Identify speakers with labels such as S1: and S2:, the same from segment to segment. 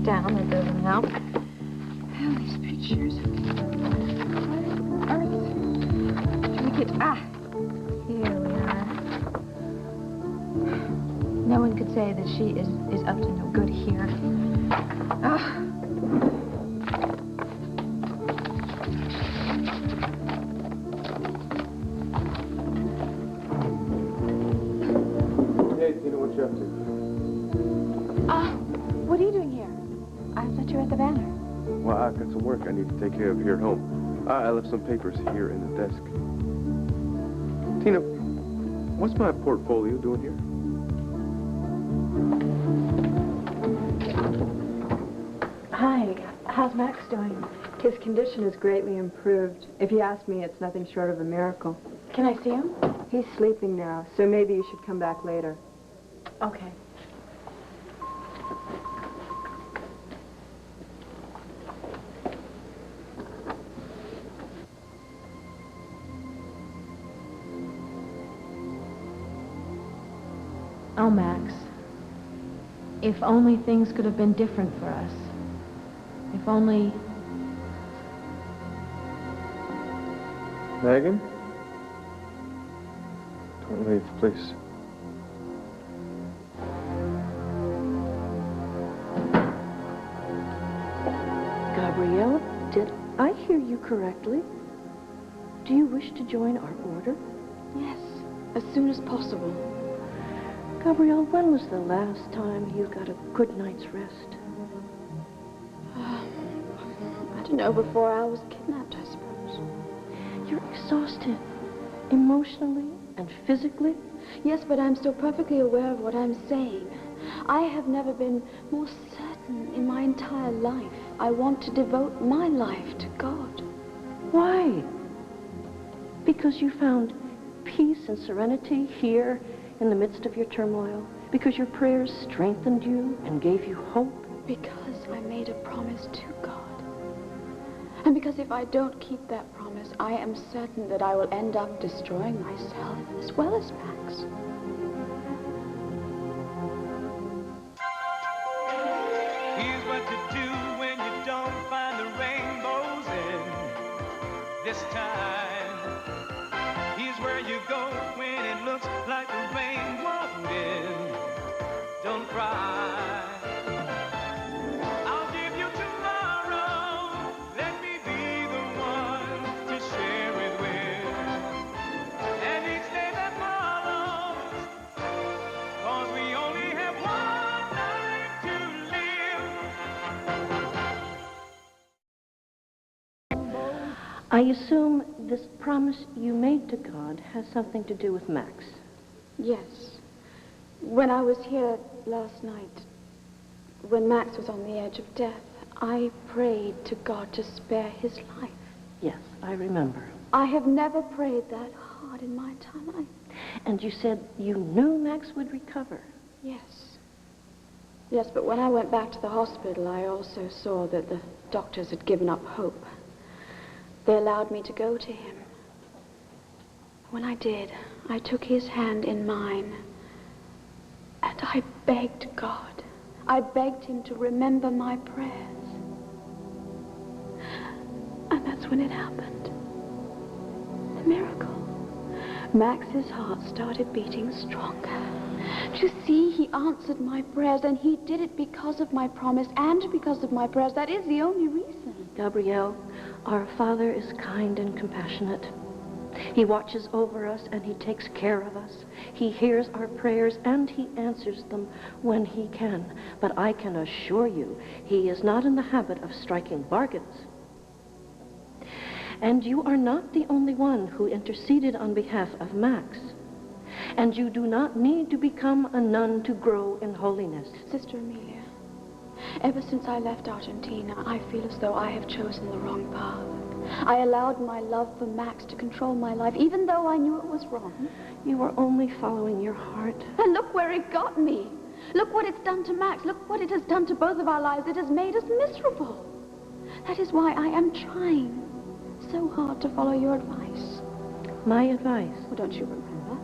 S1: down. That doesn't help. Well, these pictures. What on earth? Should we get... Here we are. No one could say that she is up to no good here.
S2: Hey, Tina, what you up to?
S1: What are you doing here? I thought you were at the Banner.
S2: Well, I've got some work I need to take care of here at home. I left some papers here in the desk. Tina, what's my portfolio doing here?
S1: Hi, how's Max doing?
S3: His condition is greatly improved. If you ask me, it's nothing short of a miracle.
S1: Can I see him?
S3: He's sleeping now, so maybe you should come back later.
S1: Okay. Oh, Max. If only things could have been different for us. If only...
S2: Megan? Don't leave, please.
S4: Gabrielle, did I hear you correctly? Do you wish to join our order?
S1: Yes, as soon as possible.
S4: Gabrielle, when was the last time you got a good night's rest?
S1: I don't know, before I was kidnapped, I suppose.
S4: You're exhausted, emotionally and physically.
S1: Yes, but I'm still perfectly aware of what I'm saying. I have never been more certain in my entire life. I want to devote my life to God.
S4: Why? Because you found peace and serenity here in the midst of your turmoil? Because your prayers strengthened you and gave you hope?
S1: Because I made a promise to God. And because if I don't keep that promise, I am certain that I will end up destroying myself as well as Max.
S5: Here's what to do when you don't find the rainbows in this time. Here's where you go when it looks like the rain won't end. Don't cry. I'll give you tomorrow. Let me be the one to share it with. And each day that follows, 'cause we only have one life to live.
S4: I assume this promise you made to God has something to do with Max.
S1: Yes. When I was here last night, when Max was on the edge of death, I prayed to God to spare his life.
S4: Yes, I remember.
S1: I have never prayed that hard in my entire life.
S4: And you said you knew Max would recover.
S1: Yes. Yes, but when I went back to the hospital, I also saw that the doctors had given up hope. They allowed me to go to him. When I did, I took his hand in mine, and I begged God. I begged him to remember my prayers. And that's when it happened. The miracle. Max's heart started beating stronger. You see, he answered my prayers, and he did it because of my promise and because of my prayers. That is the only reason.
S4: Gabrielle, our Father is kind and compassionate. He watches over us and he takes care of us. He hears our prayers and he answers them when he can. But I can assure you, he is not in the habit of striking bargains. And you are not the only one who interceded on behalf of Max. And you do not need to become a nun to grow in holiness.
S1: Sister Amelia, ever since I left Argentina, I feel as though I have chosen the wrong path. I allowed my love for Max to control my life, even though I knew it was wrong.
S4: You were only following your heart.
S1: And look where it got me. Look what it's done to Max. Look what it has done to both of our lives. It has made us miserable. That is why I am trying so hard to follow your advice.
S4: My advice?
S1: Well, don't you remember?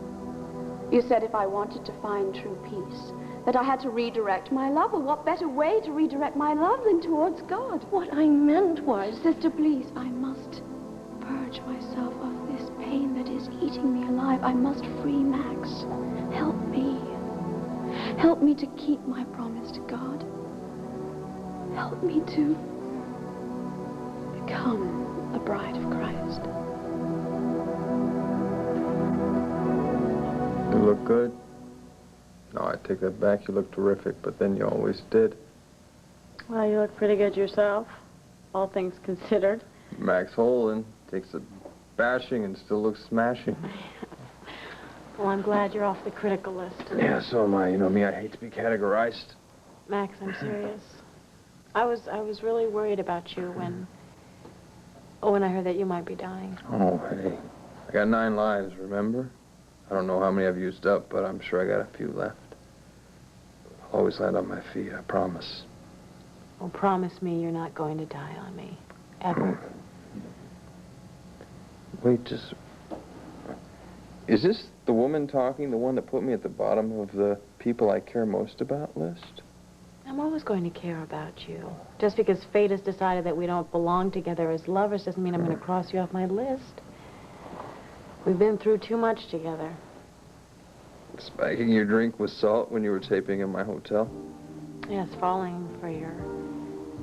S1: You said if I wanted to find true peace, that I had to redirect my love. Well, what better way to redirect my love than towards God?
S4: What I meant was...
S1: Sister, please, I must purge myself of this pain that is eating me alive. I must free Max. Help me. Help me to keep my promise to God. Help me to become a bride of Christ.
S2: You look good. No, I take that back. You look terrific, but then you always did.
S3: Well, you look pretty good yourself, all things considered.
S2: Max Holden takes a bashing and still looks smashing.
S3: Well, I'm glad you're off the critical list.
S2: Yeah, so am I. You know me, I hate to be categorized.
S3: Max, I'm serious. I was really worried about you when I heard that you might be dying.
S2: Oh, hey. I got 9 lives, remember? I don't know how many I've used up, but I'm sure I got a few left. I'll always land on my feet, I promise.
S3: Well, promise me you're not going to die on me. Ever.
S2: Wait, just... Is this the woman talking, the one that put me at the bottom of the people I care most about list?
S3: I'm always going to care about you. Just because fate has decided that we don't belong together as lovers doesn't mean I'm going to cross you off my list. We've been through too much together.
S2: Spiking your drink with salt when you were taping in my hotel?
S3: Yes, falling for your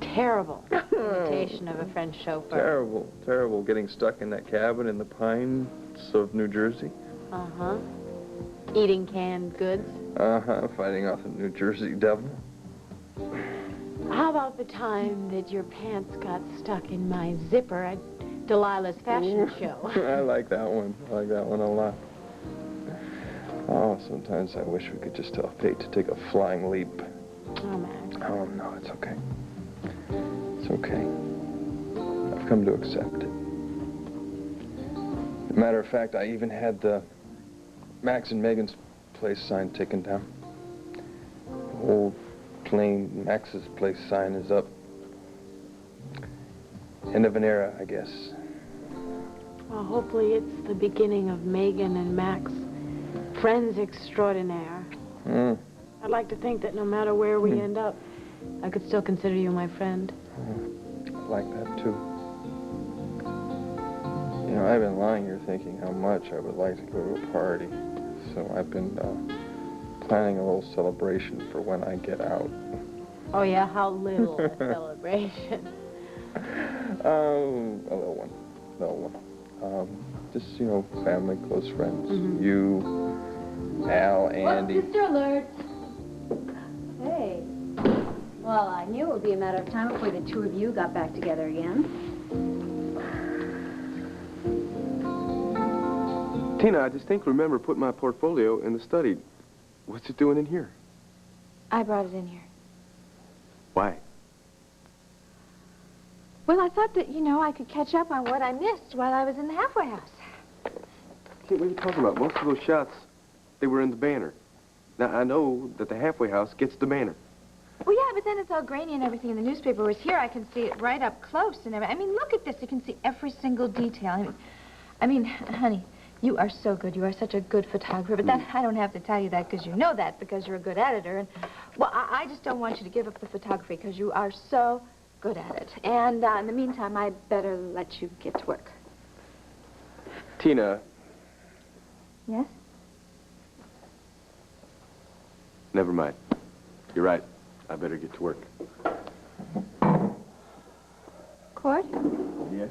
S3: terrible imitation of a French chauffeur.
S2: Terrible, terrible. Getting stuck in that cabin in the pines of New Jersey.
S3: Uh-huh. Eating canned goods.
S2: Uh-huh, fighting off the New Jersey devil.
S3: How about the time that your pants got stuck in my zipper at Delilah's fashion show?
S2: I like that one. I like that one a lot. Oh, sometimes I wish we could just tell fate to take a flying leap.
S3: Oh, Max.
S2: Oh, no, it's okay. It's okay. I've come to accept it. As a matter of fact, I even had the Max and Megan's place sign taken down. The old plain Max's place sign is up. End of an era, I guess.
S3: Well, hopefully it's the beginning of Megan and Max, friends extraordinaire. I'd like to think that no matter where we end up, I could still consider you my friend.
S2: I like that, too. You know, I've been lying here thinking how much I would like to go to a party. So I've been planning a little celebration for when I get out.
S3: Oh, yeah? How little a celebration?
S2: A little one. Little one. Just, you know, family, close friends. You, Al, Andy.
S6: Sister alert. Hey. Well, I knew it would be a matter of time before the two of you got back together again.
S2: Tina, I distinctly remember putting my portfolio in the study. What's it doing in here?
S1: I brought it in here.
S2: Why?
S1: Well, I thought that, you know, I could catch up on what I missed while I was in the halfway house.
S2: What are you talking about? Most of those shots, they were in the banner. Now, I know that the halfway house gets the banner.
S1: Well, yeah, but then it's all grainy and everything in the newspaper. Whereas here, I can see it right up close and everything. I mean, look at this. You can see every single detail. I mean, honey, you are so good. You are such a good photographer. But that, I don't have to tell you that because you know that, because you're a good editor. And, well, I just don't want you to give up the photography because you are so good at it. And in the meantime, I'd better let you get to work.
S2: Tina.
S1: Yes?
S2: Never mind. You're right. I better get to work.
S1: Court?
S2: Yes?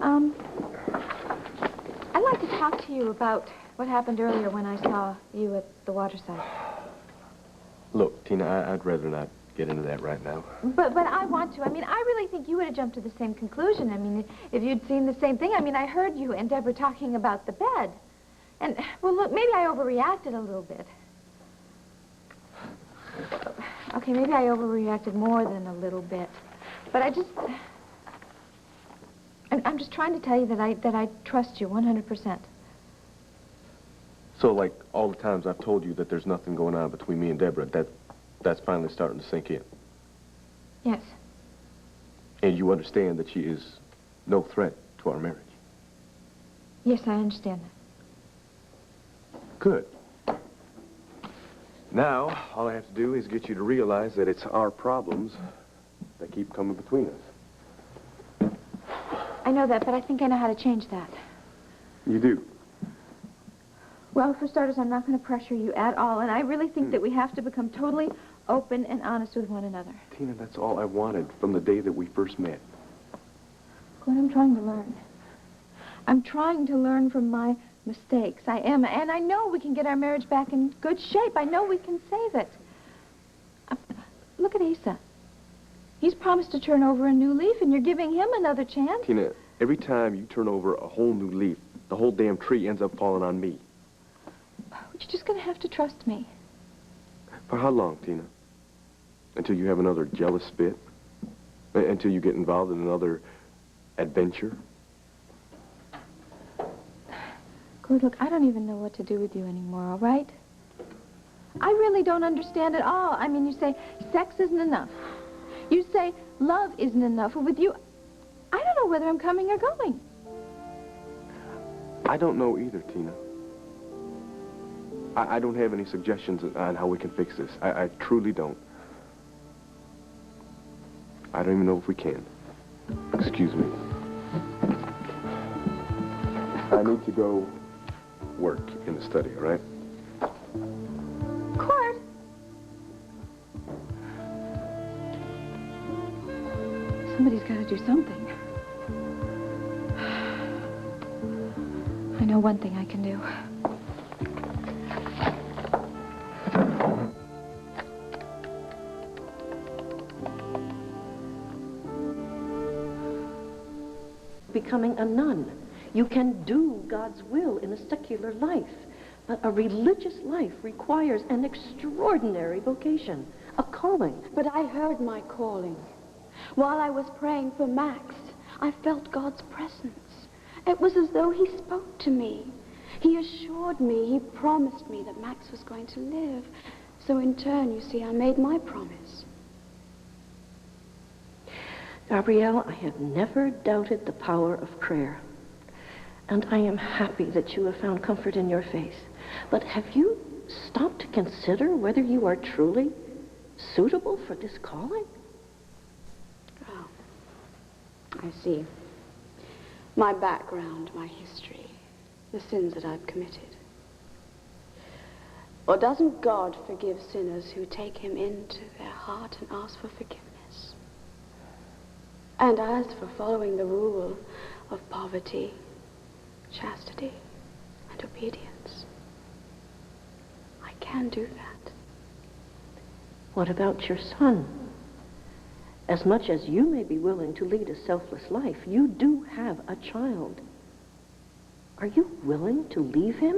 S1: I'd like to talk to you about what happened earlier when I saw you at the waterside.
S2: Look, Tina, I'd rather not get into that right now.
S1: But I want to. I mean, I really think you would have jumped to the same conclusion. I mean, if you'd seen the same thing. I mean, I heard you and Debra talking about the bed. And, well, look, maybe I overreacted a little bit. Okay, maybe I overreacted more than a little bit. But I'm just trying to tell you that I trust you 100%.
S7: So, like, all the times I've told you that there's nothing going on between me and Debra, that's finally starting to sink in.
S1: Yes.
S7: And you understand that she is no threat to our marriage.
S1: Yes, I understand that.
S7: Good.
S2: Now, all I have to do is get you to realize that it's our problems that keep coming between us.
S1: I know that, but I think I know how to change that.
S2: You do?
S1: Well, for starters, I'm not going to pressure you at all, and I really think that we have to become totally open and honest with one another.
S2: Tina, that's all I wanted from the day that we first met.
S1: Glenn, I'm trying to learn. I'm trying to learn from my mistakes. I am, and I know we can get our marriage back in good shape. I know we can save it. Look at Asa. He's promised to turn over a new leaf, and you're giving him another chance.
S2: Tina, every time you turn over a whole new leaf, the whole damn tree ends up falling on me.
S1: You're just going to have to trust me.
S2: For how long, Tina? Until you have another jealous fit? Until you get involved in another adventure?
S1: Gord, look, I don't even know what to do with you anymore, all right? I really don't understand at all. I mean, you say sex isn't enough. You say love isn't enough. With you, I don't know whether I'm coming or going.
S2: I don't know either, Tina. I don't have any suggestions on how we can fix this. I truly don't. I don't even know if we can. Excuse me. I need to go work in the study, all right?
S1: Cord! Somebody's got to do something. I know one thing I can do.
S4: Becoming a nun. You can do God's will in a secular life, but a religious life requires an extraordinary vocation, a calling.
S1: But I heard my calling. While I was praying for Max, I felt God's presence. It was as though he spoke to me. He assured me, he promised me that Max was going to live. So in turn, you see, I made my promise.
S4: Gabrielle, I have never doubted the power of prayer. And I am happy that you have found comfort in your faith. But have you stopped to consider whether you are truly suitable for this calling?
S1: Oh, I see. My background, my history, the sins that I've committed. Or doesn't God forgive sinners who take him into their heart and ask for forgiveness? And as for following the rule of poverty, chastity, and obedience, I can do that.
S4: What about your son? As much as you may be willing to lead a selfless life, you do have a child. Are you willing to leave him?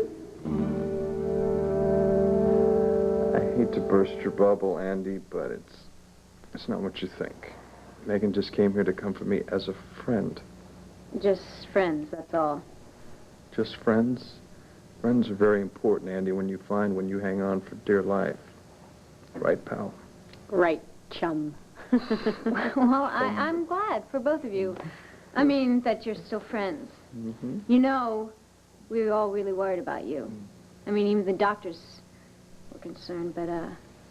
S8: I hate to burst your bubble, Andy, but it's not what you think. Megan just came here to comfort me as a friend.
S6: Just friends, that's all.
S8: Just friends? Friends are very important, Andy, when you hang on for dear life. Right, pal?
S6: Right, chum. Well, I'm glad for both of you. I mean, that you're still friends.
S8: Mm-hmm.
S6: You know, we were all really worried about you. I mean, even the doctors were concerned, but,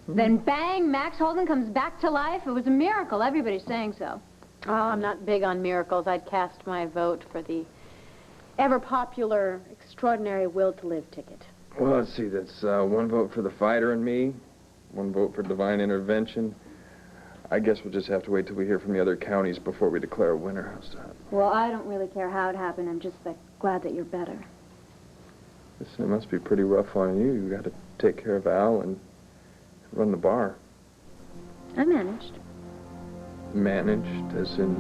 S6: then bang, Max Holden comes back to life. It was a miracle. Everybody's saying so.
S3: Oh, I'm not big on miracles. I'd cast my vote for the ever-popular, extraordinary will to live ticket.
S8: Well, let's see. That's one vote for the fighter and me, one vote for divine intervention. I guess we'll just have to wait till we hear from the other counties before we declare a winner. How's that?
S6: Well, I don't really care how it happened. I'm just glad that you're better.
S8: Listen, it must be pretty rough on you. You got to take care of Al and run the bar.
S6: I managed.
S8: Managed, as in,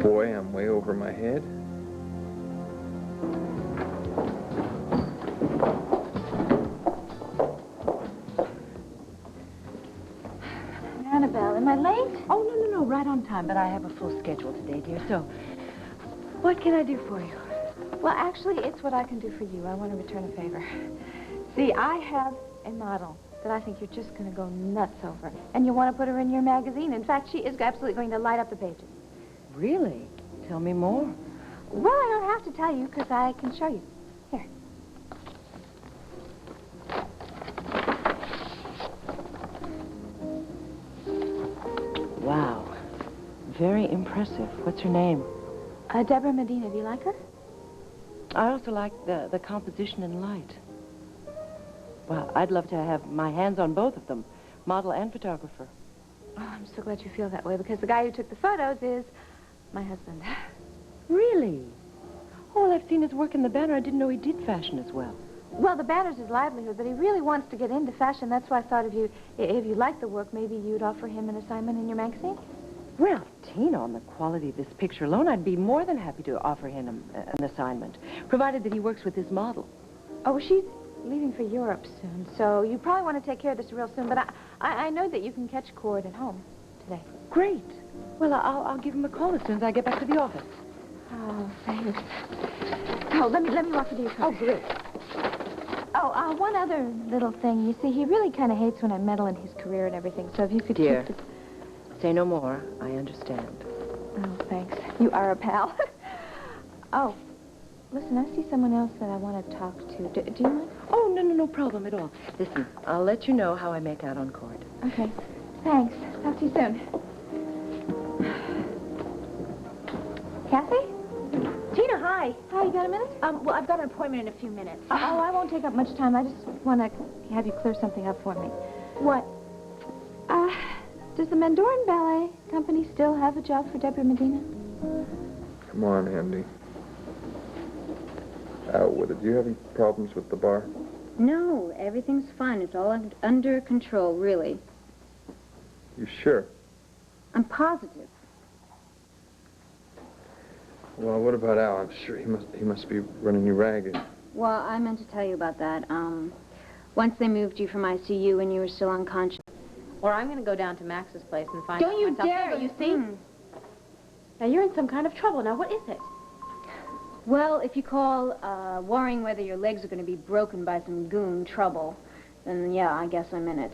S8: boy, I'm way over my head.
S1: Annabelle, am I late?
S3: Oh, no, right on time, but I have a full schedule today, dear, so what can I do for you?
S1: Well, actually, it's what I can do for you. I want to return a favor. See, I have a model that I think you're just going to go nuts over. And you want to put her in your magazine. In fact, she is absolutely going to light up the pages.
S3: Really? Tell me more.
S1: Well, I don't have to tell you because I can show you. Here.
S9: impressive. What's her name?
S3: Debra Medina. Do you like her?
S9: I also like the composition and light. Well, I'd love to have my hands on both of them, model and photographer.
S3: Oh, I'm so glad you feel that way, because the guy who took the photos is my husband.
S9: Really? Oh, well, I've seen his work in the Banner. I didn't know he did fashion as well.
S3: Well, the Banner's his livelihood, but he really wants to get into fashion. That's why I thought if you liked the work, maybe you'd offer him an assignment in your magazine.
S9: Well, Tina, on the quality of this picture alone, I'd be more than happy to offer him an assignment, provided that he works with his model.
S3: Oh, she's leaving for Europe soon, so you probably want to take care of this real soon, but I know that you can catch Cord at home today.
S9: Great. Well, I'll give him a call as soon as I get back to the office.
S3: Oh, thanks. Oh, let me walk you to your car.
S9: Oh, great.
S3: Oh, one other little thing. You see, he really kind of hates when I meddle in his career and everything, so if you could
S9: Dear,
S3: keep it...
S9: say no more. I understand.
S3: Oh, thanks. You are a pal. Oh, listen, I see someone else that I want to talk to. Do you mind?
S9: Oh, no problem at all. Listen, I'll let you know how I make out on Cord.
S3: Okay. Thanks. Talk to you soon. Kathy?
S10: Tina, hi.
S3: Hi, you got a minute?
S10: Well, I've got an appointment in a few minutes.
S3: Oh, I won't take up much time. I just want to have you clear something up for me.
S10: What?
S3: Does the Mendoran Ballet Company still have a job for Debra Medina?
S8: Come on, Andy. Out with it. Do you have any problems with the bar?
S6: No, everything's fine. It's all under control, really.
S8: You sure?
S6: I'm positive.
S8: Well, what about Al? I'm sure he must be running you ragged.
S6: Well, I meant to tell you about that. Once they moved you from ICU and you were still unconscious.
S3: Or I'm going to go down to Max's place and find
S6: Don't
S3: out
S6: you
S3: myself.
S6: dare!
S3: Hey, but you see? Now, you're in some kind of trouble. Now, what is it?
S6: Well, if you call worrying whether your legs are going to be broken by some goon trouble, then yeah, I guess I'm in it.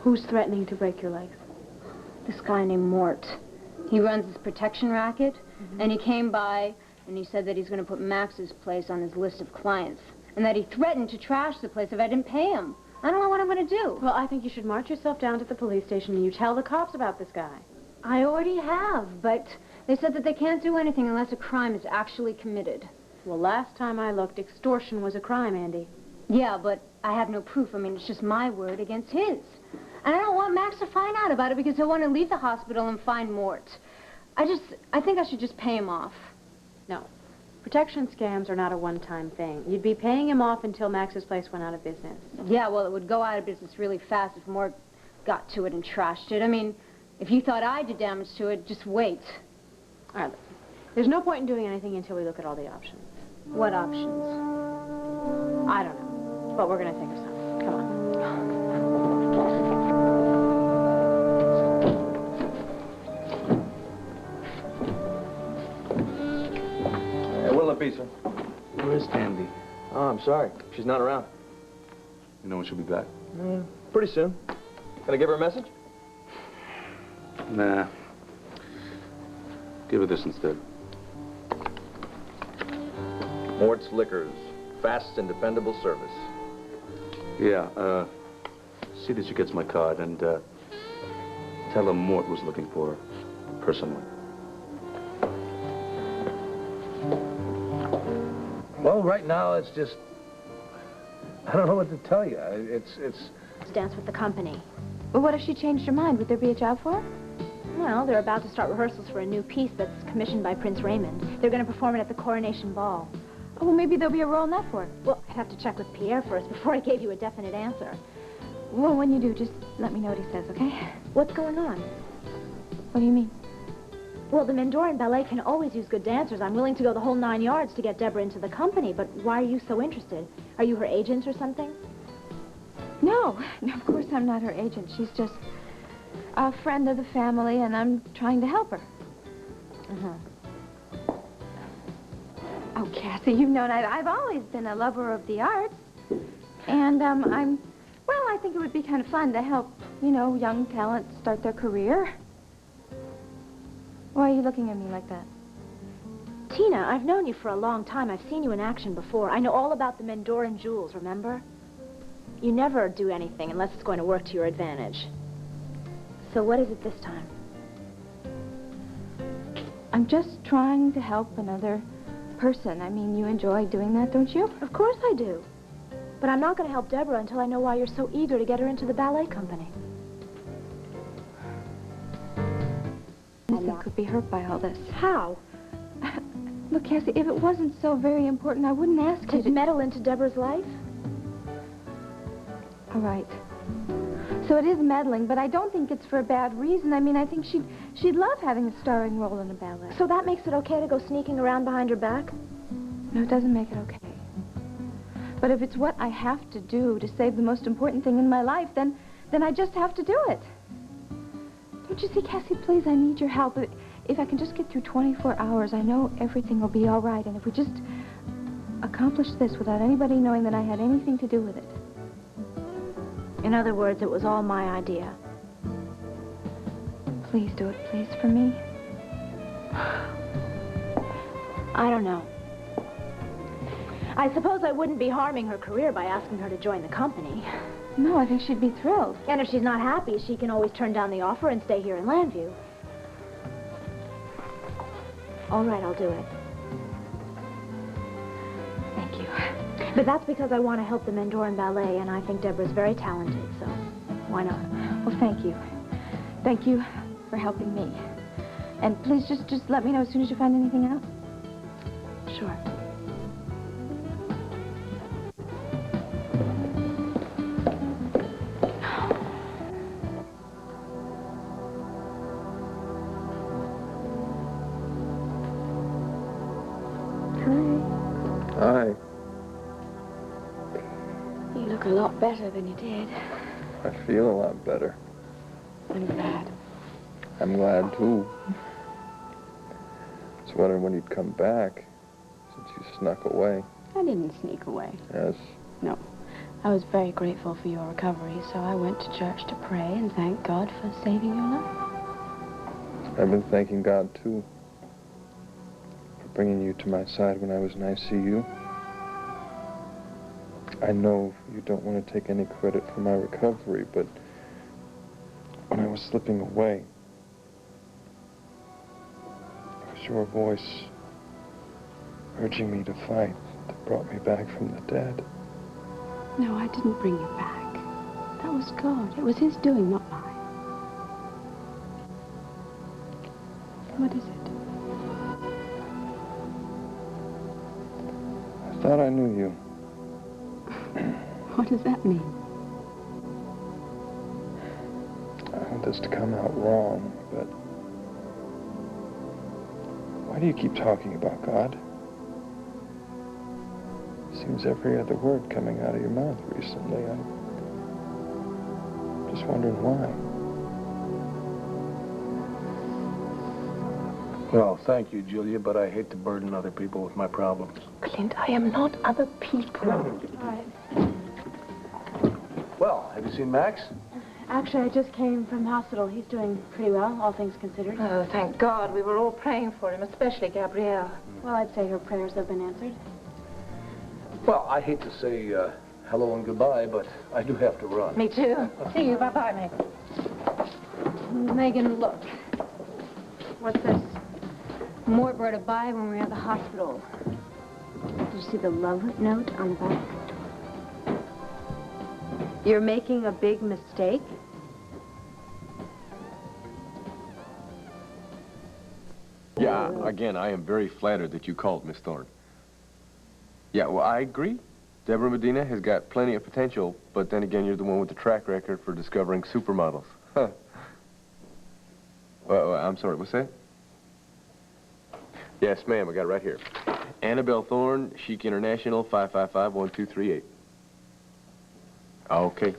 S3: Who's threatening to break your legs?
S6: This guy named Mort. He runs this protection racket, and he came by and he said that he's going to put Max's place on his list of clients, and that he threatened to trash the place if I didn't pay him. I don't know what I'm going to do.
S3: Well, I think you should march yourself down to the police station and you tell the cops about this guy.
S6: I already have, but they said that they can't do anything unless a crime is actually committed.
S3: Well, last time I looked, extortion was a crime, Andy.
S6: Yeah, but I have no proof. I mean, it's just my word against his. And I don't want Max to find out about it because he'll want to leave the hospital and find Mort. I think I should just pay him off.
S3: No. Protection scams are not a one-time thing. You'd be paying him off until Max's place went out of business.
S6: Yeah, well, it would go out of business really fast if Mort got to it and trashed it. I mean, if you thought I did damage to it, just wait.
S3: All right. There's no point in doing anything until we look at all the options.
S6: What options?
S3: I don't know. But we're going to think of something. Come on.
S7: Will it be, sir?
S11: Where's Andy?
S7: Oh, I'm sorry. She's not around.
S11: You know when she'll be back?
S7: Pretty soon. Can I give her a message?
S11: Nah. Give her this instead.
S7: Mort's Liquors. Fast and dependable service.
S11: Yeah, see that she gets my card and, tell her Mort was looking for her personally.
S12: Well, right now, it's just... I don't know what to tell you. It's...
S10: Dance with the company.
S3: Well, what if she changed her mind? Would there be a job for her?
S10: Well, they're about to start rehearsals for a new piece that's commissioned by Prince Raymond. They're going to perform it at the Coronation Ball.
S3: Oh, well, maybe there'll be a role in that for her.
S10: Well, I'd have to check with Pierre first before I gave you a definite answer.
S3: Well, when you do, just let me know what he says, okay?
S10: What's going on?
S3: What do you mean?
S10: Well, the Mendoran Ballet can always use good dancers. I'm willing to go the whole 9 yards to get Debra into the company, but why are you so interested? Are you her agent or something?
S3: No, of course I'm not her agent. She's just a friend of the family, and I'm trying to help her. Oh, Kathy, you've known I've always been a lover of the arts. And, I think it would be kind of fun to help, young talent start their career. Why are you looking at me like that?
S10: Tina, I've known you for a long time. I've seen you in action before. I know all about the Mendoran jewels, remember? You never do anything unless it's going to work to your advantage. So what is it this time?
S6: I'm just trying to help another person. I mean, you enjoy doing that, don't you?
S10: Of course I do. But I'm not going to help Debra until I know why you're so eager to get her into the ballet company.
S6: Anything could be hurt by all this.
S10: How?
S6: Look, Cassie, if it wasn't so very important, I wouldn't ask you
S10: To meddle into Debra's life?
S6: All right. So it is meddling, but I don't think it's for a bad reason. I mean, I think she'd love having a starring role in a ballet.
S10: So that makes it okay to go sneaking around behind her back?
S6: No, it doesn't make it okay. But if it's what I have to do to save the most important thing in my life, then I just have to do it. Don't you see, Cassie, please, I need your help. If I can just get through 24 hours, I know everything will be all right. And if we just accomplish this without anybody knowing that I had anything to do with it.
S10: In other words, it was all my idea.
S6: Please do it, please, for me.
S10: I don't know. I suppose I wouldn't be harming her career by asking her to join the company.
S6: No, I think she'd be thrilled.
S10: And if she's not happy, she can always turn down the offer and stay here in Landview. All right, I'll do it.
S6: Thank you.
S10: But that's because I want to help the Mendoran Ballet, and I think Debra's very talented, so why not?
S6: Well, thank you. Thank you for helping me. And please just let me know as soon as you find anything out.
S10: Sure.
S8: Hi.
S1: You look a lot better than you did.
S8: I feel a lot better.
S1: I'm glad.
S8: I'm glad, too. I was wondering when you'd come back, since you snuck away.
S1: I didn't sneak away.
S8: Yes?
S1: No. I was very grateful for your recovery, so I went to church to pray and thank God for saving your life.
S8: I've been thanking God, too, for bringing you to my side when I was in ICU. I know you don't want to take any credit for my recovery, but when I was slipping away, it was your voice urging me to fight that brought me back from the dead.
S1: No, I didn't bring you back. That was God. It was His doing, not mine. What is it?
S8: I thought I knew you.
S1: What does that mean?
S8: I want this to come out wrong, but why do you keep talking about God? Seems every other word coming out of your mouth recently. I'm just wondering why.
S12: Well, thank you, Julia, but I hate to burden other people with my problems.
S6: Clint, I am not other people.
S10: All right.
S12: Well, have you seen Max?
S3: Actually, I just came from the hospital. He's doing pretty well, all things considered.
S9: Oh, thank God. We were all praying for him, especially Gabrielle.
S3: Well, I'd say her prayers have been answered.
S12: Well, I hate to say hello and goodbye, but I do have to run.
S9: Me too. See you. Bye-bye, Megan.
S6: Megan, look.
S3: What's this?
S6: Mort brought it by when we were at the hospital. Did you see the love note on the back?
S4: You're making a big mistake?
S7: Yeah, again, I am very flattered that you called, Miss Thorne. Yeah, well, I agree. Debra Medina has got plenty of potential, but then again, you're the one with the track record for discovering supermodels. Huh. I'm sorry, what's that? Yes, ma'am, I got it right here. Annabelle Thorne, Chic International, 555-1238. Okay.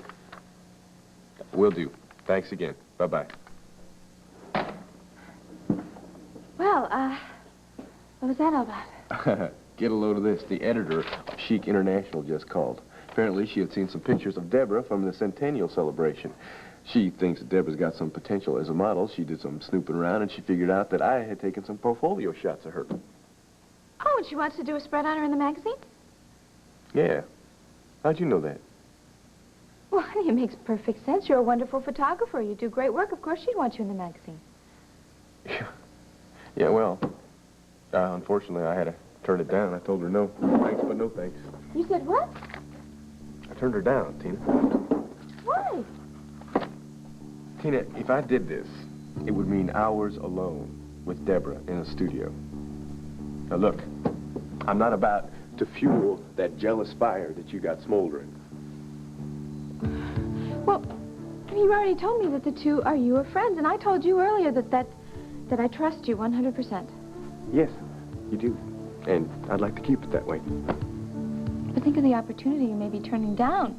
S7: Will do. Thanks again. Bye-bye.
S6: Well, what was that all about?
S7: Get a load of this. The editor of Chic International just called. Apparently, she had seen some pictures of Debra from the centennial celebration. She thinks that Debra's got some potential as a model. She did some snooping around, and she figured out that I had taken some portfolio shots of her.
S6: Oh, and she wants to do a spread on her in the magazine?
S7: Yeah. How'd you know that?
S6: Well, honey, it makes perfect sense. You're a wonderful photographer. You do great work. Of course she'd want you in the magazine.
S7: Yeah, well, unfortunately, I had to turn it down. I told her no. Thanks, but no thanks.
S10: You said what?
S7: I turned her down, Tina.
S10: Why?
S7: Tina, if I did this, it would mean hours alone with Debra in a studio. Now, look, I'm not about to fuel that jealous fire that you got smoldering.
S10: Well, you already told me that the two are you are friends, and I told you earlier that I trust you 100%.
S7: Yes, you do. And I'd like to keep it that way.
S10: But think of the opportunity you may be turning down.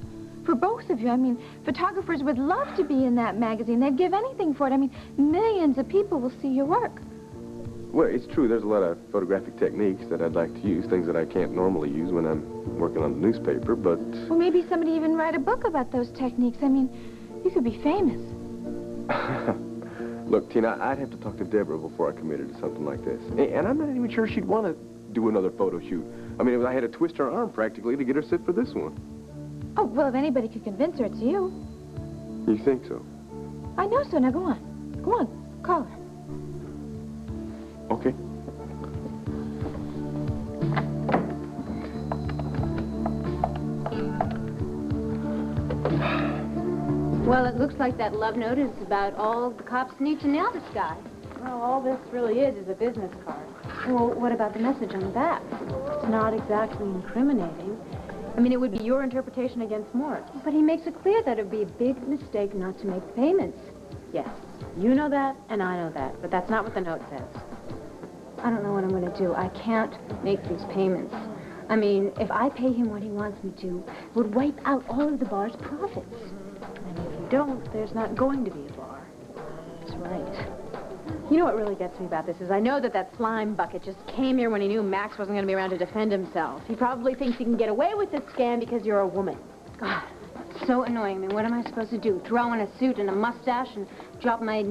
S10: For both of you. I mean, photographers would love to be in that magazine. They'd give anything for it. I mean, millions of people will see your work.
S7: Well, it's true. There's a lot of photographic techniques that I'd like to use, things that I can't normally use when I'm working on the newspaper, but...
S10: Well, maybe somebody even write a book about those techniques. I mean, you could be famous.
S7: Look, Tina, I'd have to talk to Debra before I committed to something like this. And I'm not even sure she'd want to do another photo shoot. I mean, I had to twist her arm practically to get her sit for this one.
S10: Oh, well, if anybody could convince her, it's you.
S7: You think so?
S10: I know so. Now, go on. Go on. Call her.
S7: Okay.
S6: Well, it looks like that love note is about all the cops need to nail this guy.
S3: Well, all this really is a business card.
S10: Well, what about the message on the back?
S3: It's not exactly incriminating. I mean, it would be your interpretation against Mort.
S6: But he makes it clear that it would be a big mistake not to make the payments.
S3: Yes, you know that, and I know that, but that's not what the note says.
S6: I don't know what I'm going to do. I can't make these payments. I mean, if I pay him what he wants me to, it would wipe out all of the bar's profits.
S3: And if you don't, there's not going to be a bar.
S6: That's right.
S3: You know what really gets me about this is I know that slime bucket just came here when he knew Max wasn't going to be around to defend himself. He probably thinks he can get away with this scam because you're a woman.
S6: God, it's so annoying. I mean, what am I supposed to do? Throw on a suit and a mustache and drop my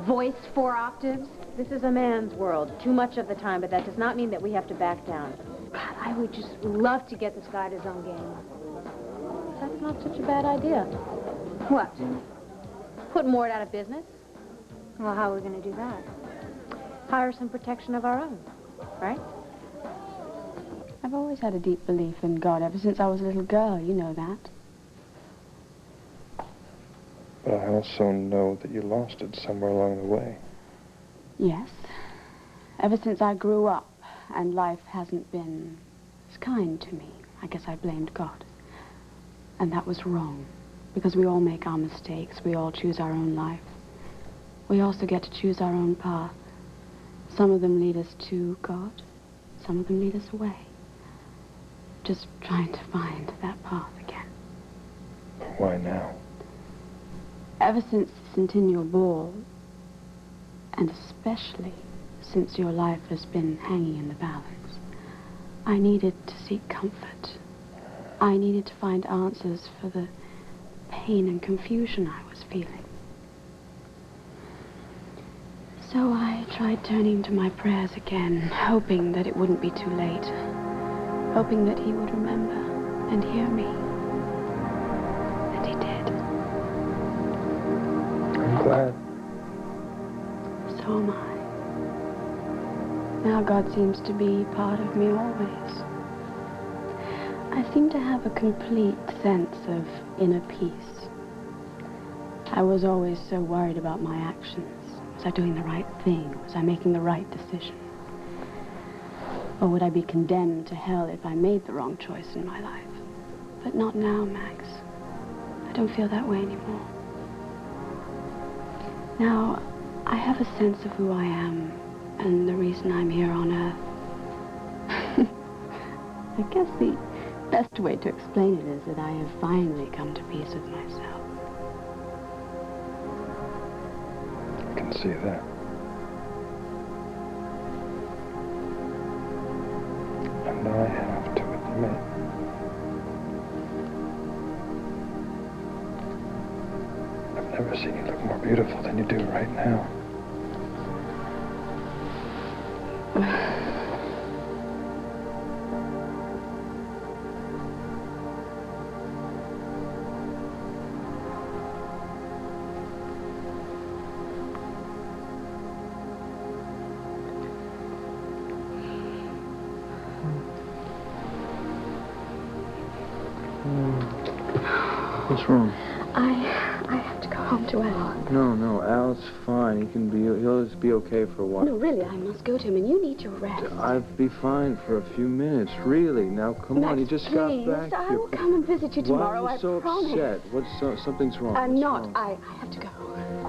S6: voice 4 octaves?
S3: This is a man's world, too much of the time, but that does not mean that we have to back down.
S6: God, I would just love to get this guy to his own game.
S3: That's not such a bad idea.
S6: What?
S3: Put Mort out of business.
S6: Well, how are we going to do that?
S3: Hire some protection of our own, right?
S1: I've always had a deep belief in God ever since I was a little girl. You know that.
S8: But I also know that you lost it somewhere along the way.
S1: Yes. Ever since I grew up and life hasn't been as kind to me, I guess I blamed God. And that was wrong, because we all make our mistakes. We all choose our own life. We also get to choose our own path. Some of them lead us to God. Some of them lead us away. Just trying to find that path again.
S8: Why now?
S1: Ever since the Centennial Ball, and especially since your life has been hanging in the balance, I needed to seek comfort. I needed to find answers for the pain and confusion I was feeling. So I tried turning to my prayers again, hoping that it wouldn't be too late, hoping that he would remember and hear me. And he did.
S8: I'm glad.
S1: So am I. Now God seems to be part of me always. I seem to have a complete sense of inner peace. I was always so worried about my actions. Was I doing the right thing? Was I making the right decision? Or would I be condemned to hell if I made the wrong choice in my life? But not now, Max. I don't feel that way anymore. Now, I have a sense of who I am and the reason I'm here on Earth. I guess the best way to explain it is that I have finally come to peace with myself.
S8: I can see that. And I have to admit, I've never seen you look more beautiful than you do right now. What's wrong?
S1: I have to go home to Al.
S8: No, Al's fine. He'll just be okay for a while.
S1: No, really, I must go to him, and you need your rest.
S8: I'd be fine for a few minutes, really. Now, come on, you just got back
S1: I
S8: here.
S1: will come and visit you tomorrow,
S8: Why are you so
S1: I promise.
S8: upset? Something's wrong.
S1: I'm
S8: What's
S1: not.
S8: wrong?
S1: I have to go.